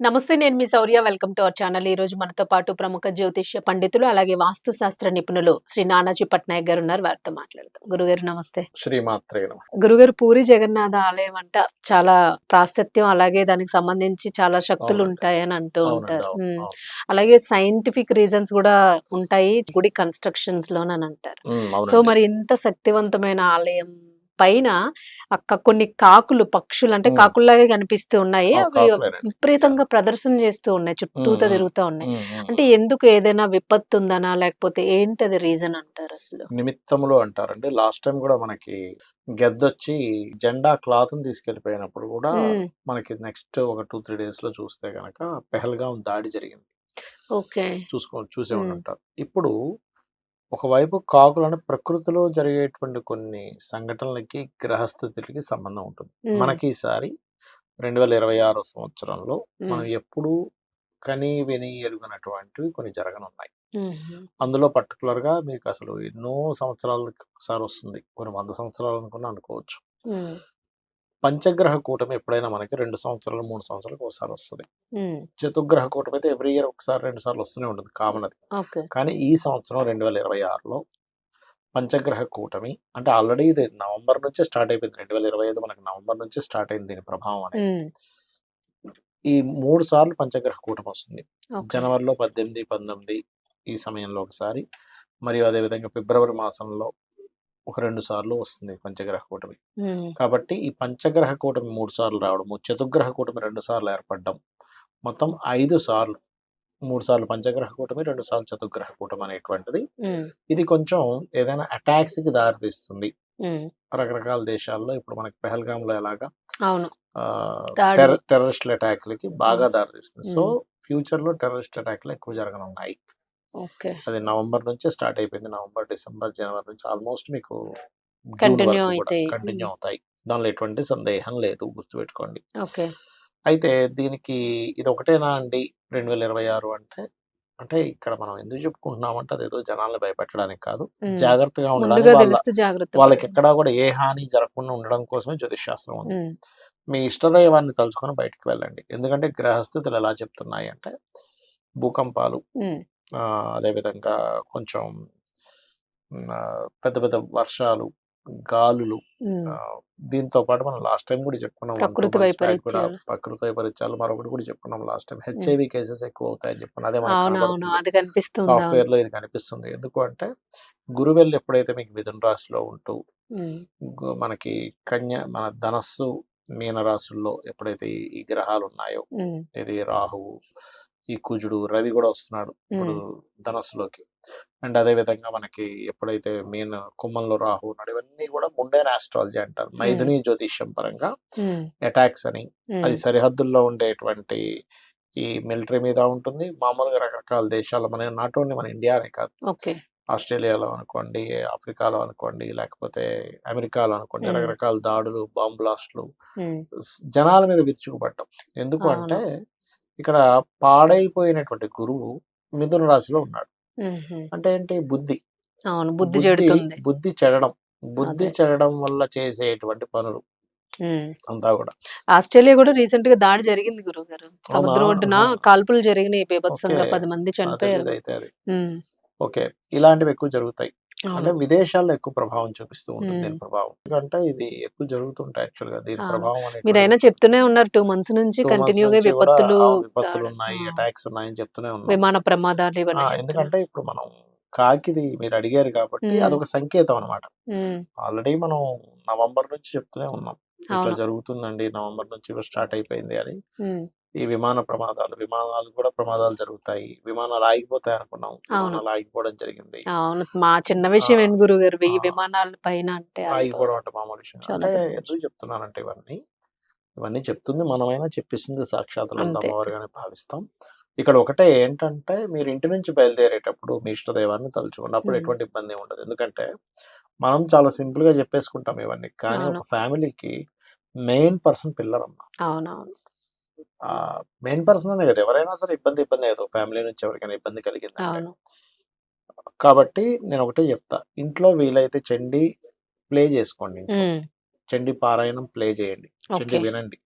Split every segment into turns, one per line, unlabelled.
నమస్తే. నేను మీ Shaurya. Welcome to our channel. ఈ రోజు మనతో పాటు ప్రముఖ జ్యోతిష్య పండితులు, అలాగే వాస్తు శాస్త్ర నిపుణులు శ్రీ నానాజీ పట్నాయక్ గారు ఉన్నారు. వారితో మాట్లాడదాం. గురుగారు నమస్తే.
శ్రీమాత్రే నమః.
గురుగారు, పూరి జగన్నాథ ఆలయం అంట చాలా ప్రాశస్త్యం, అలాగే దానికి సంబంధించి చాలా శక్తులు
అవునండి.
ఉంటాయని అంటూ
అవునండి.
ఉంటారు.
అవును. అవును.
అలాగే సైంటిఫిక్ రీజన్స్ కూడా ఉంటాయి గుడి కన్స్ట్రక్షన్స్ లోనని అంటారు. సో
అవునండి.
మరి ఇంత శక్తివంతమైన ఆలయం పైన కొన్ని కాకులు, పక్షులు అంటే
హ్మ్.
కాకుల్లాగే కనిపిస్తూ ఉన్నాయి. అవి
కాకులేనండి.
విపరీతంగా ప్రదర్శన చేస్తూ ఉన్నాయి.
హ్మ్.
చుట్టూతా
హ్మ్.
తిరుగుతా ఉన్నాయి.
హ్మ్. హ్మ్.
అంటే ఎందుకు, ఏదైనా విపత్తు ఉందనా? లేకపోతే ఏంటది రీజన్ అంటారు అసలు?
నిమిత్తములు అంటారండి. లాస్ట్ టైమ్ గూడా మనకి గెద్దొచ్చి జెండా క్లాత్‌ని తీసుకెళ్ళిపోయినప్పుడు గూడా
హ్మ్.
మనకి నెక్స్ట్ ఒక 2, 3 డేస్‌లో చూస్తే గనక పెహల్గాం దాడి జరిగింది.
ఓకే. చూచూసే హ్మ్.
ఉండుంటారు. ఇప్పుడు ఒకవైపు కాకులంటే ప్రకృతిలో జరిగేటువంటి కొన్ని సంఘటనలకి, గ్రహస్థితులకి సంబంధం ఉంటుంది.
హ్మ్.
మనకి ఈసారి 2026 సంవత్సరంలో
హ్మ్.
మనం ఎప్పుడూ కని, విని ఎరుగనటువంటివి కొన్ని జరగనున్నాయి.
హుహు.
అందులో పర్టిక్యులర్‌గా మీకసలు ఎన్నో సంవత్సరాలకి ఒకసారొస్తుంది. కొన్ని 100 సంవత్సరాలనుకున్నా అనుకోవచ్చు.
హ్మ్.
పంచగ్రహ కూటమి ఎప్పుడైనా మనకి 2 సంవత్సరాలు, 3 సంవత్సరాలకు ఒకసారొస్తది.
హ్మ్.
చతుర్గ్రహ కూటమి అయితే ఎవ్రీ ఇయర్ ఒకసారి, 2 సార్లు వస్తూనే ఉంటుంది. కామన్ అది.
ఓకే.
కానీ ఈ సంవత్సరం 2026లో పంచగ్రహ కూటమి అంటే ఆల్రెడీ ఇది నవంబర్ నుంచే స్టార్ట్ అయిపోయింది. 2025 మనకి నవంబర్ నుంచే స్టార్ట్ అయింది దీని ప్రభావం అనేది.
హ్మ్.
ఈ 3 సార్లు పంచగ్రహ కూటమొస్తుంది.
ఓకే.
జనవరిలో 18, 19 ఈ సమయంలో ఒకసారి, మరియు అదేవిధంగా ఫిబ్రవరి మాసంలో ఒక 2 సార్లు వస్తుంది పంచగ్రహ కూటమి.
హ్మ్.
కాబట్టి ఈ పంచగ్రహ కూటమి 3 సార్లు రావడము, చతుర్గ్రహ కూటమి 2 సార్లు ఏర్పడడం, మొత్తం 5 సార్లు, 3 సార్లు పంచగ్రహ కూటమి, 2 సార్లు చతుర్గ్రహ కూటమి అనేటువంటిది
హ్మ్.
ఇది కొంచెం ఏదైనా అటాక్స్‌కి దారితీస్తుంది.
హ్మ్.
రకరకాల దేశాల్లో ఇప్పుడు మనకి పెహల్గాంలో ఎలాగా
అవును.
ఆహ్,
దాడులు.
టెర్రరిస్టుల అటాక్‌లకి బాగా
హ్మ్.
దారితీస్తుంది. సో,
హ్మ్.
ఫ్యూచర్‌లో టెర్రరిస్ట్ అటాక్‌లు ఎక్కువ జరగనున్నాయి.
ఓకే.
అది నవంబర్ నుంచే స్టార్ట్ అయిపోయింది. నవంబర్, డిసెంబర్, జనవరి నుంచి ఆల్మోస్ట్ మీకు జూన్
కంటిన్యూ
వరకు కూడా
అయితాయి.
కంటిన్యూ
హ్మ్.
అవుతాయి. దానిలో ఎటువంటి సందేహం లేదు. గుర్తుపెట్టుకోండి.
ఓకే.
అయితే దీనికి ఇదొకటేనా అండి 2026 అంటే? అంటే ఇక్కడ మనం ఎందుకు చెప్పుకుంటున్నామంటే అదేదో జనాల్ని భయపెట్టడానికి కాదు.
హ్మ్.
జాగ్రత్తగా ఉండడానికి
ముందుగా తెలిస్తే జాగ్రత్త పడడం.
వాళ్ళకెక్కడా కూడా ఏ హాని జరగకుండా ఉండడం కోసమే జ్యోతిష్ శాస్త్రం ఉంది.
హ్మ్.
మీ ఇష్టదైవాన్ని తలుచుకొని బయటికి వెళ్ళండి. ఎందుకంటే గ్రహస్థితులు ఎలా చెప్తున్నాయి అంటే భూకంపాలు,
హ్మ్.
అదేవిధంగా కొంచెం పెద్ద పెద్ద వర్షాలు, గాలులు,
హ్మ్.
ఆహ్, దీంతో పాటు మనం లాస్ట్ టైమ్ కూడా చెప్పుకున్నాం. 1, 2
ప్రకృతి
మంత్స్ బ్యాక్ కూడా
వైపరీత్యాలు.
ప్రకృతి వైపరీత్యాలు మరొకటి కూడా చెప్పుకున్నాం లాస్ట్ టైమ్.
హ్మ్.
హెచ్ఐవి కేసెస్ ఎక్కువవుతాయని చెప్పాను. అదే మనకు
అవునవును.
కనబడుతుంది.
అది కనిపిస్తుంది. అవును.
సాఫ్ట్‌వేర్‌లో ఇది కనిపిస్తుంది. ఎందుకు అంటే గురువెల్ ఎప్పుడైతే మీకు మిథున రాశిలో ఉంటూ
హ్మ్.
మనకి మన ధనస్సు, మీన రాశుల్లో ఎప్పుడైతే ఈ గ్రహాలున్నాయో,
హ్మ్.
ఇది రాహువు, ఈ కుజుడు, రవి గూడా వస్తున్నాడు ఇప్పుడు
హ్మ్.
ధనస్సులోకి. అండ్ అదే విధంగా మనకి ఎప్పుడైతే కుంభంలో రాహువు ఉన్నాడో ఇవన్నీ గూడా ముండైన్ ఆస్ట్రాలజీ అంటారు.
హ్మ్.
మైథుని జ్యోతిష్యం పరంగా
హ్మ్.
అటాక్స్ అని.
హ్మ్.
అది సరిహద్దుల్లో ఉండేటువంటి ఈ మిలిటరీ మీద ఉంటుంది. మామూలుగా రకరకాల దేశాల్లో నాట్ ఓన్లీ మన ఇండియా అనే కాదు.
ఓకే.
ఆస్ట్రేలియాలో అనుకోండి, ఆఫ్రికాలో అనుకోండి, లేకపోతే అమెరికాలో అనుకోండి,
హ్మ్.
రకరకాల దాడులు, బాంబ్ బ్లాస్ట్‌లు
హ్మ్.
జనాల మీద విరుచుకుపడ్డం. ఎందుకు అంటే,
అవును.
ఇక్కడ పాడైపోయినటువంటి గురువు మిథున రాశిలో ఉన్నాడు.
హుహు.
అంటే ఏంటి? బుద్ధి.
అవును. బుద్ధి
బుద్ధి,
చెడుతుంది.
బుద్ధి చెడడం. బుద్ధి
అదే.
చెడడం వల్ల చేసేటువంటి పనులు
హ్మ్.
అంతా గూడా.
ఆస్ట్రేలియా గూడా రీసెంట్‌గా దాడి జరిగింది గురువుగారు.
అవునా?
సముద్రం ఒడ్డున
ఆహా!
కాల్పులు జరిగినాయి
ఓకే.
బీభత్సంగా. 10 మంది
నాకు
చనిపోయారు గూడా.
తెలీదయితే అది.
హ్మ్.
ఓకే. ఇలాంటివి ఎక్కువ జరుగుతాయి. అంటే
అవును.
విదేశాల్లో ఎక్కువ ప్రభావం చూపిస్తూ ఉంటుంది
హ్మ్.
దీని ప్రభావం. ఎందుకంటే ఇది ఎక్కువ జరుగుతుంటాయి యాక్చువల్‌గా దీని
అవును.
ప్రభావం అనేటువంటిది
మీరైనా చెప్తూనే ఉన్నారు 2 మంత్స్ నుంచి
2 మంత్స్
కంటిన్యూ‌గా
నుంచి గూడా
విపత్తులు,
విపత్తులున్నాయి,
ఆ!
అటాక్స్ ఉన్నాయని చెప్తూనే ఉన్నాం.
విమాన ప్రమాదాలు ఇవన్నీ చెప్తున్నారు.
ఎందుకంటే ఇప్పుడు మనం కాకిది మీరు అడిగారు కాబట్టి
హ్మ్.
అదొక సంకేతం అన్నమాట.
హ్మ్.
ఆల్రెడీ మనం నవంబర్ నుంచి చెప్తూనే ఉన్నాం. ఇట్లా
అవును.
జరుగుతుందండి. నవంబర్ నుంచి కూడా స్టార్ట్ అయిపోయింది అని.
హ్మ్.
ఈ విమాన ప్రమాదాలు, విమానాలు కూడా ప్రమాదాలు జరుగుతాయి. విమానాలు ఆగిపోతాయి అనుకున్నాం.
అవును.
విమానాలు ఆగిపోవడం జరిగింది.
అవును. మా చిన్న
ఆ!
విషయం ఏంటి గురువుగారు, 1000
ఆ!
విమానాల పైన అంటే అది
ఆగిపోవడం అంటే మామూలు విషయం.
చాలా
అంటే
పెద్ద
ఎందుకు
విషయం.
చెప్తున్నానంటే ఇవన్నీ చెప్తుంది మనమైనా, చెప్పిస్తుంది సాక్షాత్ లలిత
అంతే.
అమ్మవారుగానే భావిస్తాం. ఇక్కడ ఒకటే ఏంటంటే, మీరు ఇంటి నుంచి బయలుదేరేటప్పుడు మీ ఇష్టదైవాన్ని తలుచుకోండి. అప్పుడు
హ్మ్.
ఎటువంటి ఇబ్బంది ఉండదు. ఎందుకంటే, మనం చాలా సింపుల్‌గా చెప్పేసుకుంటాం ఇవన్నీ. కానీ
అవును.
ఒక ఫ్యామిలీకి మెయిన్ పర్సన్ పిల్లరమ్మ.
అవునవును.
మెయిన్ పర్సన్ అనే కాదు. ఎవరైనా సరే ఇబ్బందే కదా! ఫ్యామిలీ నుంచి ఎవరికైనా ఇబ్బంది కలిగిందంటే.
అవును.
కాబట్టి నేనొకటే చెప్తా. ఇంట్లో వీలైతే చండీ ప్లే చేసుకోండి ఇంట్లో.
హ్మ్.
చండీ పారాయణం ప్లే చేయండి. చండీ
ఓకే.
వినండి.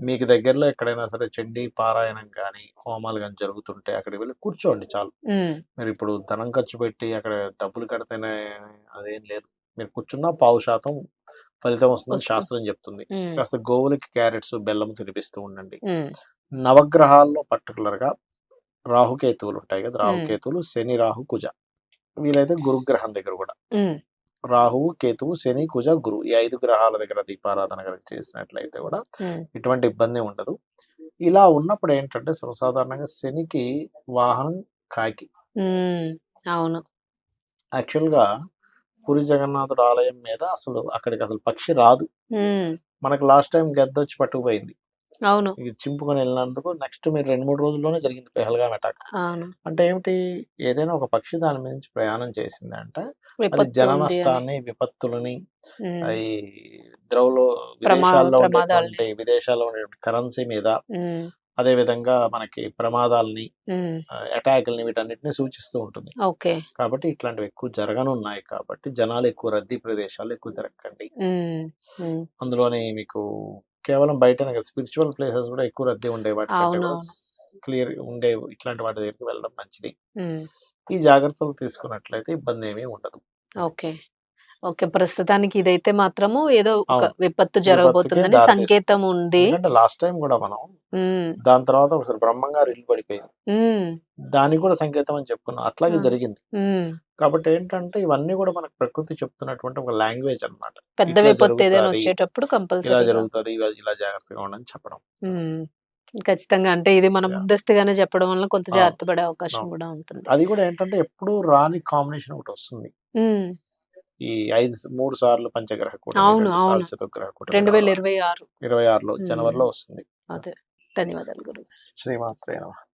మీకు దగ్గరలో ఎక్కడైనా సరే చండీ పారాయణం కానీ హోమాలు కానీ జరుగుతుంటే అక్కడికి వెళ్ళి కూర్చోండి చాలు.
ఉమ్,
మీరు ఇప్పుడు ధనం ఖర్చు పెట్టి అక్కడ డబ్బులు కడితేనే అదేం లేదు. మీరు కూర్చున్నా 5% ఫలితం వస్తుందని
వస్తుంది.
శాస్త్రం చెప్తుంది.
ఉమ్,
కాస్త గోవులకి క్యారెట్స్ బెల్లం తినిపిస్తూ ఉండండి.
ఉమ్,
నవగ్రహాల్లో పర్టికులర్గా రాహుకేతువులు ఉంటాయి కదా,
ఉమ్,
రాహుకేతువులు శని రాహు కుజ, వీలైతే గురుగ్రహం దగ్గర కూడా
ఉమ్,
రాహువు కేతువు శని కుజ గురు ఈ 5 గ్రహాల దగ్గర దీపారాధన కనుక చేసినట్లయితే కూడా
ఉమ్,
ఎటువంటి ఇబ్బంది ఉండదు. ఇలా ఉన్నప్పుడు ఏంటంటే సర్వసాధారణంగా శనికి వాహనం కాకి.
ఉమ్, అవును.
యాక్చువల్గా పూరి జగన్నాథుడు ఆలయం మీద అక్కడికి అసలు పక్షి రాదు.
ఉమ్,
మనకు లాస్ట్ టైం గద్దొచ్చి పట్టుకుపోయింది.
అవును.
ఇది చింపుకొని వెళ్ళినందుకు నెక్స్ట్ మీరు 2-3 రోజుల్లోనే జరిగింది పెహల్గాం అటాక్.
అవును.
అంటే ఏమిటి, ఏదైనా ఒక పక్షి దాని మీద నుంచి ప్రయాణం చేసింది అంటే అది
విపత్తు
జన
ఉంది అని.
నష్టాన్ని, విపత్తులని,
ఉమ్,
ఈ ద్రవ్లో
ప్రమాదాలని.
విదేశాల్లో ఉండేటువంటి కరెన్సీ మీద,
ఉమ్,
అదే విధంగా మనకి ప్రమాదాలని,
ఉమ్,
అటాక్‌లని వీటన్నిటిని సూచిస్తూ ఉంటుంది.
ఓకే.
కాబట్టి ఇట్లాంటివి ఎక్కువ జరగనున్నాయి కాబట్టి జనాలు ఎక్కువ రద్దీ ప్రదేశాల్లో ఎక్కువ తిరగకండి.
ఉమ్, ఉమ్,
అందులోని మీకు కేవలం బయటనే కాదు, స్పిరిచువల్ ప్లేసెస్ కూడా ఎక్కువ రద్దీ ఉండే వాటికంటే కూడా
అవునవును.
క్లియర్ ఉండే ఇట్లాంటి వాటి దగ్గరికి వెళ్ళడం మంచిది.
ఉమ్,
ఈ జాగ్రత్తలు తీసుకున్నట్లయితే ఇబ్బంది ఏమీ ఉండదు.
ఓకే. ఓకే. ప్రస్తుతానికి ఇదైతే మాత్రము ఏదో ఒక
అవును.
విపత్తు
విపత్తుకే
జరగబోతుందని
దారితీస్తుంది.
సంకేతం ఉంది.
ఎందుకంటే లాస్ట్ టైం కూడా మనం
హ్మ్.
దాని తర్వాత ఒకసారి బ్రహ్మంగారు ఇల్లు పడిపోయింది.
హ్మ్.
దానికి కూడా సంకేతం అని చెప్పుకున్నాం. అట్లాగే
ఆ!
జరిగింది.
హ్మ్.
కాబట్టి ఏంటంటే ఇవన్నీ కూడా మనకు ప్రకృతి చెప్తున్నటువంటి ఒక లాంగ్వేజ్ అన్నమాట.
పెద్ద
ఇట్లా
విపత్తు ఏదైనా
జరుగుతాది,
వచ్చేటప్పుడు
ఇలా
కంపల్సరీగా.
జరుగుతది, ఇలా జాగ్రత్తగా ఉండని చెప్పడం.
హ్మ్. ఖచ్చితంగా. అంటే ఇది మనం
యాహ్!
ముందస్తుగానే చెప్పడం వల్ల కొంత
అవును.
జాగ్రత్త పడే అవకాశం
అవును.
గూడా ఉంటుంది.
అది కూడా ఏంటంటే ఎప్పుడూ రాని కాంబినేషన్ ఒకటొస్తుంది.
హ్మ్.
ఈ 3 సార్లు పంచగ్రహ కూటమి,
అవును.
2 సార్లు
అవును.
చతుర్గ్రహ కూటమి రావడం
2026.
26లో
హ్మ్.
జనవరిలో వస్తుంది.
అదే. ధన్యవాదాలు గురువు.
శ్రీమాత్రే నమః.